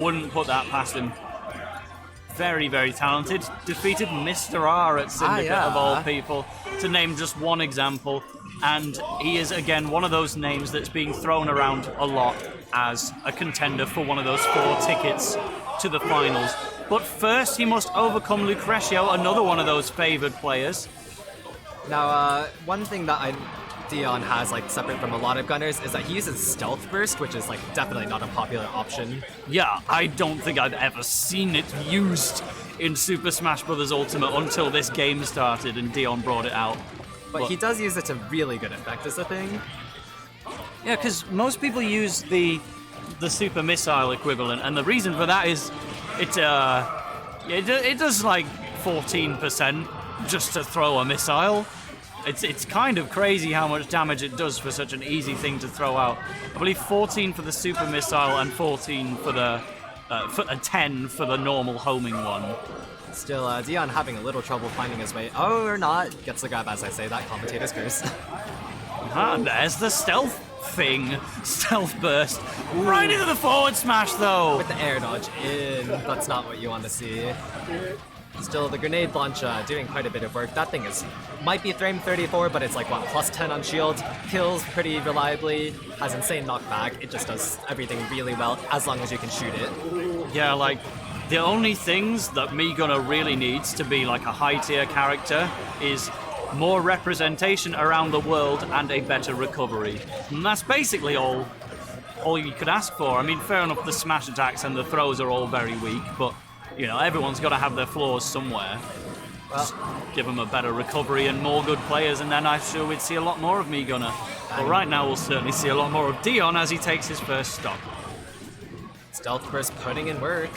Wouldn't put that past him. Very, very talented. Defeated Mr. R at Syndicate of all people, to name just one example. And he is, again, one of those names that's being thrown around a lot as a contender for one of those 4 tickets to the finals. But first, he must overcome Lucretio, another one of those favored players. Now, one thing that Deon has, like, separate from a lot of gunners is that he uses Stealth Burst, which is, like, definitely not a popular option. Yeah, I don't think I've ever seen it used in Super Smash Bros. Ultimate until this game started and Deon brought it out. But he does use it to really good effect, is the thing. Yeah, because most people use the Super Missile equivalent, and the reason for that is it does, like, 14% just to throw a missile. It's kind of crazy how much damage it does for such an easy thing to throw out. I believe 14 for the super missile and 14 for the 10 for the normal homing one. Still, Deon having a little trouble finding his way. Oh, or not. Gets the grab, as I say, that commentator's curse. And there's the stealth thing. Stealth burst. Right into the forward smash, though. With the air dodge in. That's not what you want to see. Still, the grenade launch doing quite a bit of work. That thing might be frame 34, but it's like, what, plus 10 on shield. Kills pretty reliably, has insane knockback. It just does everything really well, as long as you can shoot it. Yeah, like, the only things that Gunner really needs to be like a high-tier character is more representation around the world and a better recovery. And that's basically all you could ask for. I mean, fair enough, the smash attacks and the throws are all very weak, but you know, everyone's got to have their flaws somewhere. Well, just give them a better recovery and more good players, and then I'm sure we'd see a lot more of Gunner. But right now, we'll certainly see a lot more of Deon as he takes his first stop. Stealth Burst putting in work.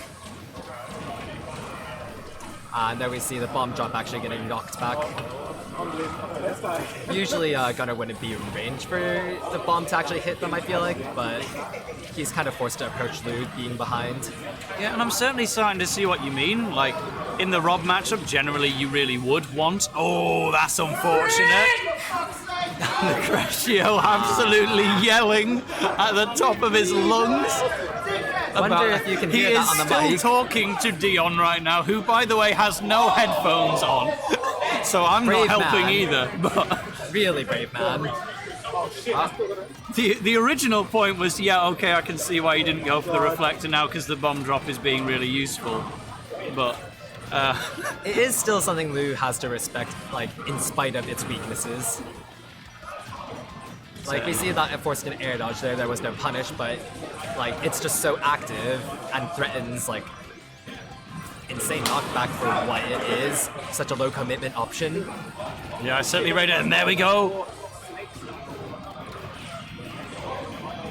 And there we see the bomb drop actually getting knocked back. Usually Gunner wouldn't be in range for the bomb to actually hit them, I feel like, but he's kind of forced to approach Lou being behind. Yeah, and I'm certainly starting to see what you mean. Like, in the Rob matchup, generally you really would want... Oh, that's unfortunate. Lucretio absolutely yelling at the top of his lungs. Wonder if you can hear that on the mic. He is still talking to Deon right now, who, by the way, has no headphones on. So I'm brave not helping man. Either. But really brave man. The original point was, yeah, okay, I can see why you didn't go for the reflector now because the bomb drop is being really useful. But it is still something Lou has to respect, like, in spite of its weaknesses. Like, we see that it forced an air dodge there was no punish, but like, it's just so active and threatens, like, insane knockback for what it is. Such a low commitment option. Yeah, I certainly rate it, and there we go.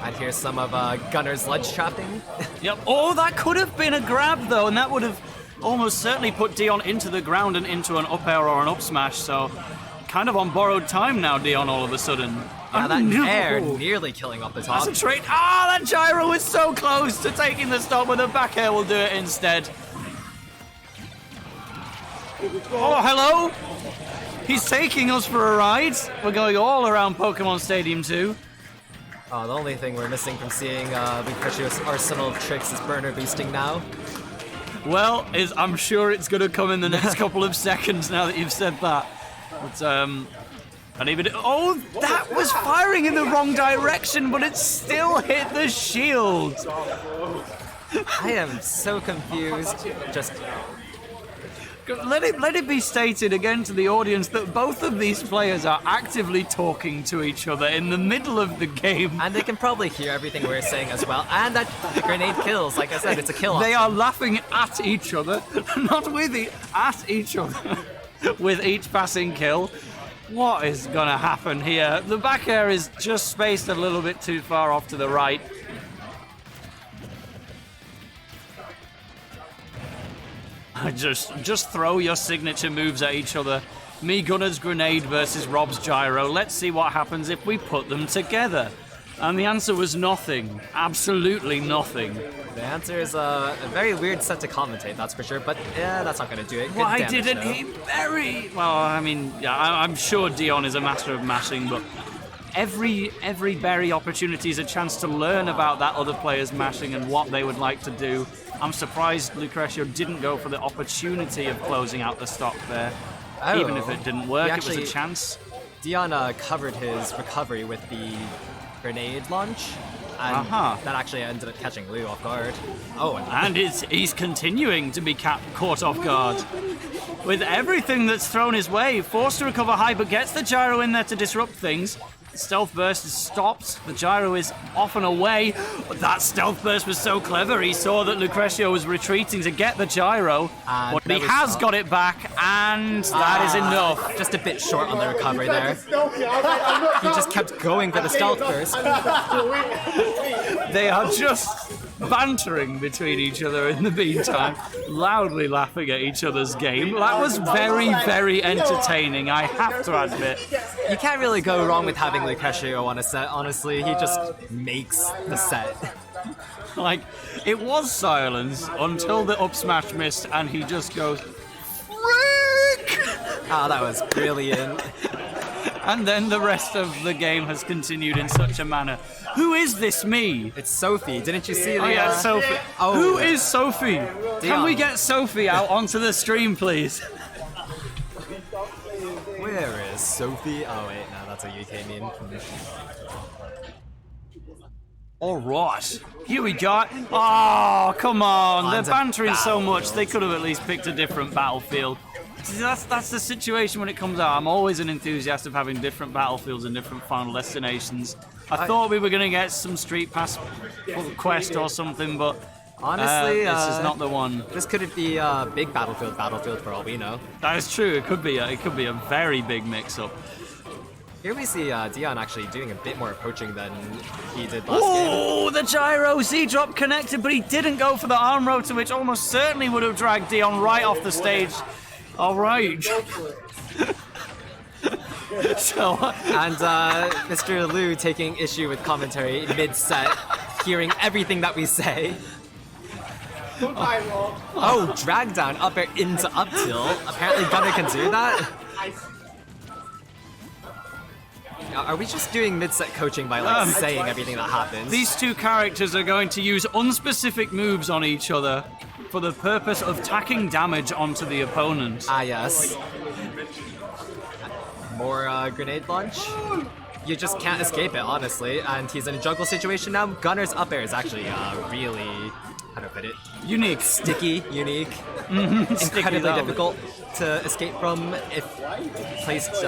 And here's some of Gunner's ledge trapping. Yep. Oh, that could have been a grab, though, and that would have almost certainly put Deon into the ground and into an up air or an up smash, so kind of on borrowed time now, Deon, all of a sudden. Yeah, that air nearly killing off the top. That's a trait. Ah, that gyro was so close to taking the stop, but the back air will do it instead. Oh, hello. He's taking us for a ride. We're going all around Pokemon Stadium 2. Oh, the only thing we're missing from seeing Lucretio's arsenal of tricks is burner boosting now. Well, I'm sure it's going to come in the next couple of seconds now that you've said that. But, and even oh, that was firing in the wrong direction, but it still hit the shield. I am so confused. Just let it be stated again to the audience that both of these players are actively talking to each other in the middle of the game. And they can probably hear everything we're saying as well. And that grenade kills. Like I said, it's a kill option. They are laughing at each other, not with at each other, with each passing kill. What is gonna happen here? The back air is just spaced a little bit too far off to the right. Just throw your signature moves at each other. Gunner's grenade versus Rob's gyro. Let's see what happens if we put them together. And the answer was nothing. Absolutely nothing. The answer is a very weird set to commentate, that's for sure. But yeah, that's not going to do it. Good Why damage, didn't though. he bury? Well, I mean, yeah, I'm sure Deon is a master of mashing, but every berry opportunity is a chance to learn about that other player's mashing and what they would like to do. I'm surprised Lucretio didn't go for the opportunity of closing out the stock there. Oh. Even if it didn't work, Actually, it was a chance. Deon covered his recovery with the grenade launch, and that actually ended up catching Lu off guard. Oh, and he's continuing to be caught off guard. With everything that's thrown his way, forced to recover high, but gets the gyro in there to disrupt things. Stealth burst is stopped. The gyro is off and away. But that stealth burst was so clever. He saw that Lucretio was retreating to get the gyro. But he has got it back, and that is enough. Just a bit short on the recovery there. He just kept going for the stealth burst. They are just bantering between each other in the meantime, loudly laughing at each other's game. That was very, very entertaining, I have to admit. You can't really go wrong with having Lucretio on a set, honestly. He just makes the set. Like, it was silence until the up smash missed, and he just goes, Frick! Oh, that was brilliant. And then the rest of the game has continued in such a manner. Who is this me? It's Sophie. Didn't you see the... Oh, yeah, Sophie. Oh. Who is Sophie? Deon. Can we get Sophie out onto the stream, please? Where is Sophie? Oh, wait, no, that's a UK meme. All right, here we go. Oh, come on. They're bantering so much, they could have at least picked a different battlefield. See, that's the situation when it comes out. I'm always an enthusiast of having different battlefields and different final destinations. I thought we were going to get some Street Pass quest or something, but honestly, this is not the one. This could be a big battlefield for all we know. That is true. It could be a very big mix-up. Here we see Deon actually doing a bit more approaching than he did last game. Oh, the gyro Z-drop connected, but he didn't go for the arm rotor, which almost certainly would have dragged Deon right off the stage. All right. And Mr. Lu taking issue with commentary mid-set, hearing everything that we say. Oh, drag down up air into up tilt. Apparently Gunner can do that. Are we just doing mid-set coaching by like saying everything that happens? These two characters are going to use unspecific moves on each other for the purpose of tacking damage onto the opponent. Ah, yes. More grenade launch. You just can't escape it, honestly. And he's in a juggle situation now. Gunner's up air is actually really, how to put it? Unique. Sticky, unique. Incredibly difficult to escape from if placed. Falls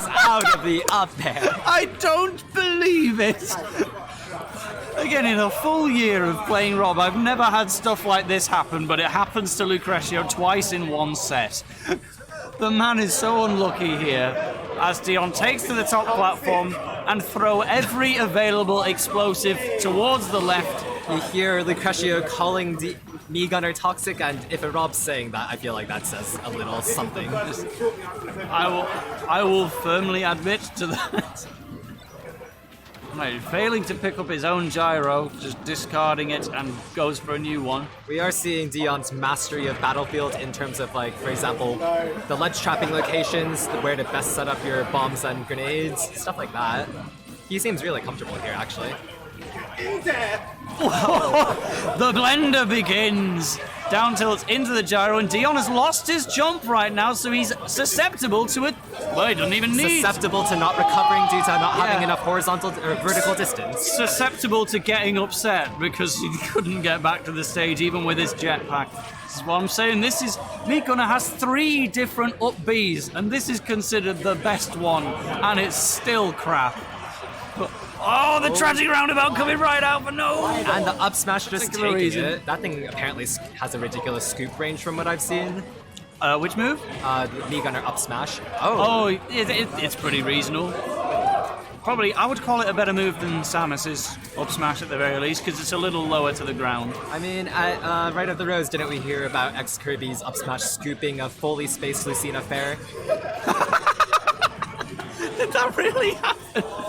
out of the up air. I don't believe it. Again, in a full year of playing Rob, I've never had stuff like this happen, but it happens to Lucretio twice in one set. The man is so unlucky here, as Deon takes to the top platform and throw every available explosive towards the left. You hear Lucretio calling me Gunner toxic, and if a Rob's saying that, I feel like that says a little something. I will firmly admit to that. Right, failing to pick up his own gyro, just discarding it and goes for a new one. We are seeing Deon's mastery of Battlefield in terms of, like, for example, the ledge trapping locations, where to best set up your bombs and grenades, stuff like that. He seems really comfortable here, actually. The blender begins. Down tilts into the gyro, and Deon has lost his jump right now, so he's susceptible to it. Well, he doesn't even need. Susceptible to not recovering due to not having enough horizontal or vertical distance. Susceptible to getting upset because he couldn't get back to the stage even with his jetpack. This is what I'm saying. This is Gunner has 3 different up Bs, and this is considered the best one, and it's still crap. But, oh, the tragic roundabout coming right out, but no! And the up smash just taking it. That thing apparently has a ridiculous scoop range from what I've seen. Which move? Me Gunner up smash. Oh, it's pretty reasonable. Probably, I would call it a better move than Samus's up smash at the very least, because it's a little lower to the ground. I mean, at Right of the Rose, didn't we hear about X Kirby's up smash scooping a fully spaced Lucina Fair? Did that really happen?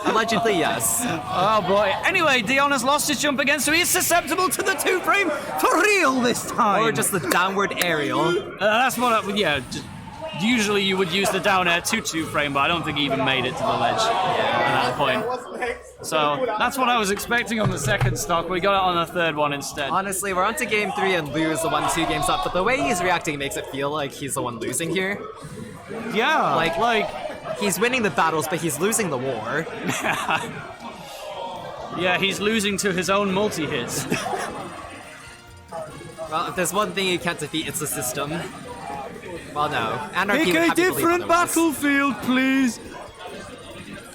Allegedly, yes. Oh boy. Anyway, Deon has lost his jump again, so he is susceptible to the 2-frame for real this time. Or just the downward aerial. That's what yeah. Usually you would use the down air 2-2 frame, but I don't think he even made it to the ledge at that point. So that's what I was expecting on the second stock. We got it on the third one instead. Honestly, we're on to game 3 and Lou is the one 2 games up, but the way he's reacting makes it feel like he's the one losing here. Yeah, like he's winning the battles, but he's losing the war. Yeah, he's losing to his own multi-hits. Well, if there's one thing you can't defeat, it's the system. Well, no. Anarchy Pick would a have you believe different otherwise. battlefield, please.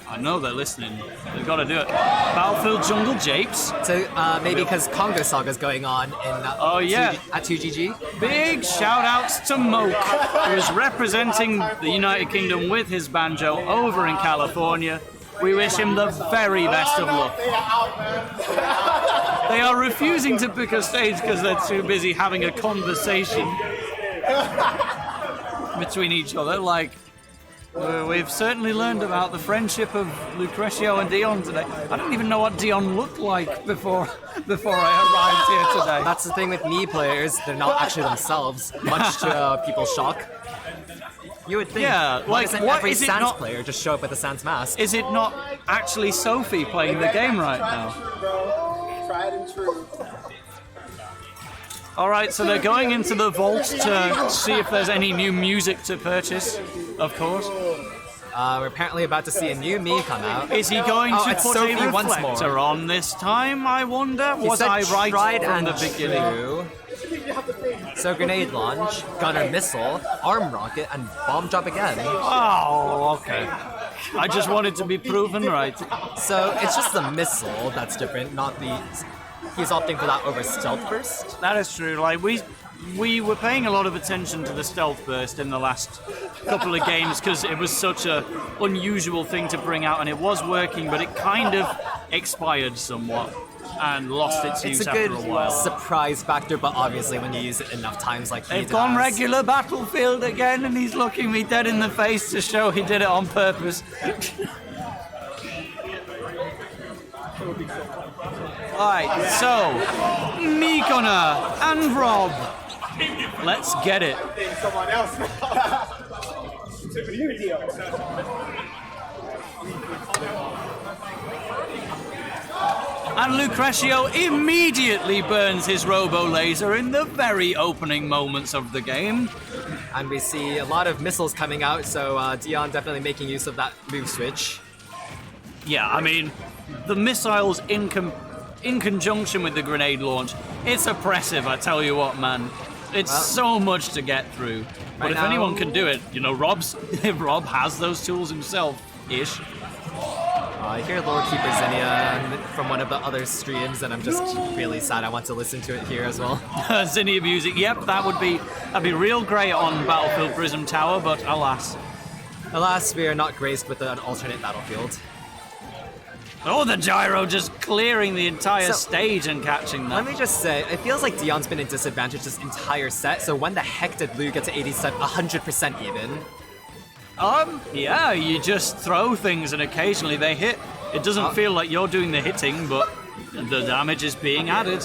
I know they're listening. They've got to do it. Battlefield Jungle Japes. So maybe because Congo Saga's going on in at 2GG. Big shout outs to Moke, who is representing the United Kingdom with his banjo over in California. We wish him the very best of luck. They are refusing to pick a stage because they're too busy having a conversation between each other. Like, we've certainly learned about the friendship of Lucretio and Deon today. I don't even know what Deon looked like before I arrived here today. That's the thing with Mii players, they're not actually themselves, much to people's shock. You would think, why doesn't every Sans player just show up with a Sans mask? Is it not actually Sophie playing the game right now? Tried and true. Alright, so they're going into the vault to see if there's any new music to purchase, of course. We're apparently about to see a new Mii come out. Is he going to it's put Sophie a once reflector more. on this time, I wonder? Was I right from the beginning? So grenade launch, gunner missile, arm rocket, and bomb drop again. Oh, okay. I just wanted to be proven right. So it's just the missile that's different, not the... He's opting for that over stealth burst. That is true. Like we were paying a lot of attention to the stealth burst in the last couple of games because it was such a unusual thing to bring out, and it was working, but it kind of expired somewhat and lost its use It's a after good a while. surprise factor, but obviously when you use it enough times like he They've gone does- regular battlefield again, and he's looking me dead in the face to show he did it on purpose. Alright, so Mikona and Rob. Let's get it. Someone else. And Lucretio immediately burns his robo laser in the very opening moments of the game. And we see a lot of missiles coming out, so Deon definitely making use of that move switch. Yeah, I mean, the missiles in conjunction with the grenade launch, it's oppressive, I tell you what, man. It's so much to get through. But Right if now- anyone can do it, you know, Rob has those tools himself-ish. I hear Lord Keeper Zinnia from one of the other streams, and I'm just really sad I want to listen to it here as well. Zinnia music, yep, that'd be real great on Battlefield Prism Tower, but alas. Alas, we are not graced with an alternate battlefield. Oh, the gyro just clearing the entire So- stage and catching that. Let me just say, it feels like Deon's been in disadvantage this entire set, so when the heck did Lou get to 100% even? Yeah, you just throw things and occasionally they hit. It doesn't feel like you're doing the hitting, but the damage is being added.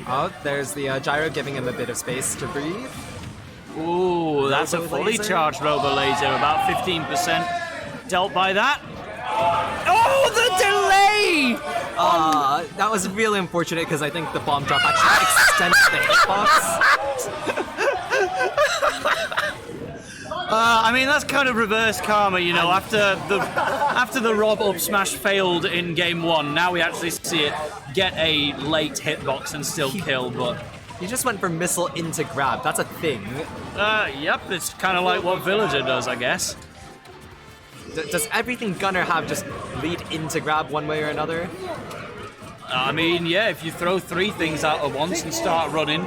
Oh, there's the gyro giving him a bit of space to breathe. Ooh, that's a Robo fully laser. charged Robo Laser, about 15% dealt by that. Oh, the delay! That was really unfortunate because I think the bomb drop actually extends the hitbox. I mean, that's kind of reverse karma, you know. After the Rob up smash failed in game 1, now we actually see it get a late hitbox and still kill, but... He just went for missile into grab. That's a thing. Yep, it's kind of like what Villager does, I guess. Does everything Gunner have just lead into grab one way or another? I mean, yeah, if you throw 3 things out at once and start running...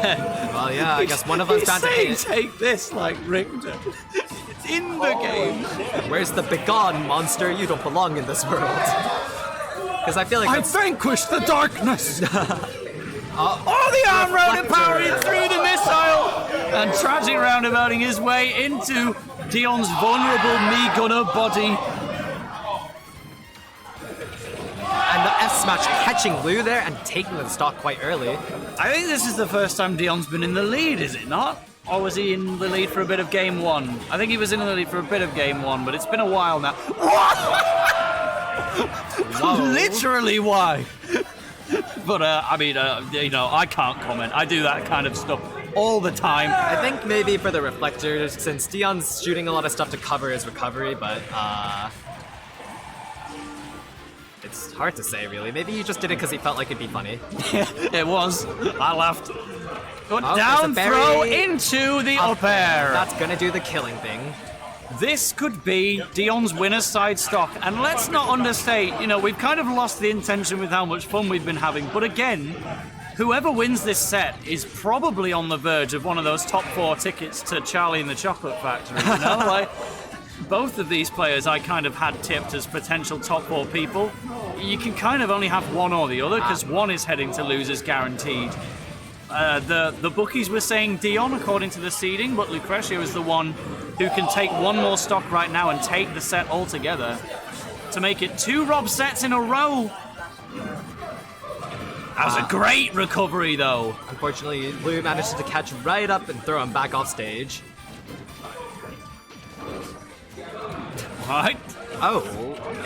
Well, yeah, I guess one of them's bound to hit. Take this, like Richter. It's in the game. Where's the begone, monster? You don't belong in this world. Because I feel like I that's... vanquished the darkness. The arm rotor powering through the missile and trudging roundabouting his way into Deon's vulnerable Mii Gunner body. And the F smash catching Lou there and taking the stock quite early. I think this is the first time Deon's been in the lead, is it not? Or was he in the lead for a bit of game one? I think he was in the lead for a bit of game one, but it's been a while now. Literally why? But I mean, you know, I can't comment. I do that kind of stuff all the time. I think maybe for the reflectors, since Deon's shooting a lot of stuff to cover his recovery, but it's hard to say really. Maybe he just did it because he felt like it'd be funny. It was. I laughed. But Oh, down there's a throw berry. into the up air. That's gonna do the killing thing. This could be Deon's winner's side stock, and let's not understate, you know, we've kind of lost the intention with how much fun we've been having, but again, whoever wins this set is probably on the verge of one of those top 4 tickets to Charlie and the Chocolate Factory, you know? Like, both of these players I kind of had tipped as potential top 4 people. You can kind of only have one or the other, because one is heading to losers guaranteed. The bookies were saying Deon according to the seeding, but Lucretio is the one who can take one more stock right now and take the set altogether to make it 2 Rob sets in a row. That was a great recovery though. Unfortunately, Lou managed to catch right up and throw him back off stage. Right, Oh,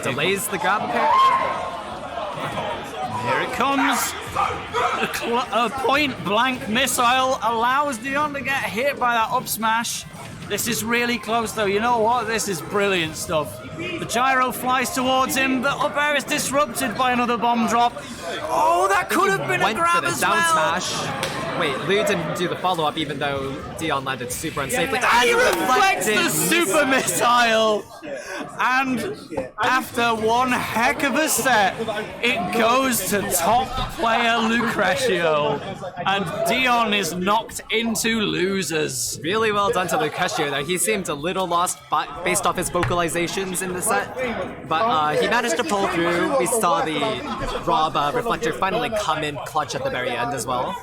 delays the grab apparently. here it comes. A point blank missile allows Deon to get hit by that up smash. This is really close though. You know what? This is brilliant stuff. The gyro flies towards him. The up air is disrupted by another bomb drop. Oh, that could have been a Went grab for the as down well. smash. Wait, Lou didn't do the follow-up even though Deon landed super unsafely. He reflects the Reflected super missile. And after one heck of a set, it goes to top player Lucretio. And Deon is knocked into losers. Really well done to Lucretio there. He seemed a little lost based off his vocalizations in the set, but he managed to pull through. We saw the Rob reflector finally come in clutch at the very end as well.